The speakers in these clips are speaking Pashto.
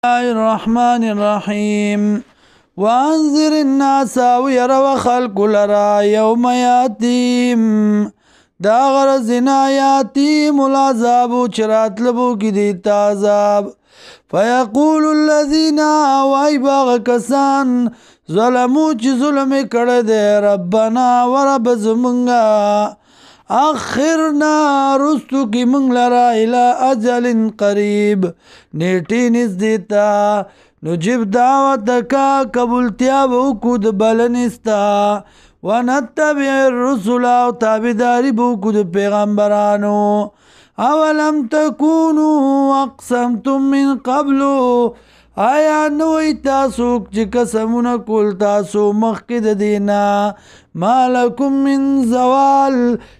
الله الرحمن الرحيم وانذر الناس ويروا خلق لرا يوم ياتيهم دا غرزنا ياتيهم العذاب چرات لبو کی دیتا عذاب فيقول الذين وایباغ کسان ظلمو چی ظلم کرده ربنا ورب زمنگا اخرنا رستو کی منگ لرا الى اجل قریب نیٹی نزدیتا نجب دعوتکا قبولتیا بوکود بلنستا ونتبع الرسول و تابداری بوکود پیغمبرانو اولم تکونو اقسمتم من قبلو آیا نوی تاسو چی قسمون کول تاسو مخکد دینا مالکم من زوال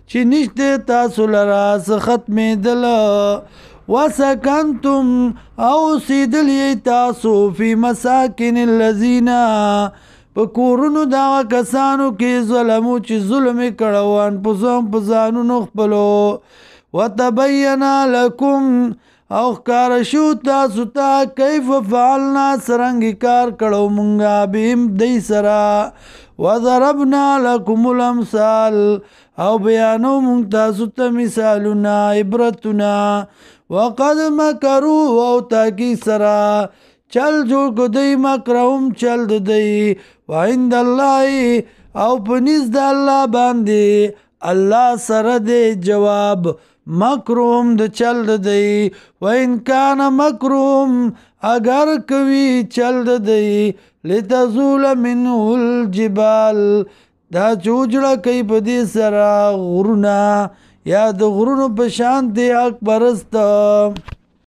چی نشتے تاسو لراس ختم دل وسکنتم او سیدلی تاسو فی مساکن اللذین پکورنو دا کسانو کی ظلمو چی ظلم کڑوان پسان پسانو نخپلو وتبینا لکم او کارشو تاسو تا کیف فعلنا سرنگی کار کڑو منگا بیم دی سرا وضربنا لکم الامثال او بیانو منگ تاسو تا مثالنا عبرتنا وقد مکرو او تاکی سرا چل جوڑ کو دی مکرهم چل دی وعند اللہ او پنیز دا اللہ باندی اللہ سر دے جواب مکروم د چل دی وان کان مکروم اگر کوي چل دی لتزول منه الجبال دا چوجړه کوي په دې سره غرونه یا د غرونو په شان دی حق پرست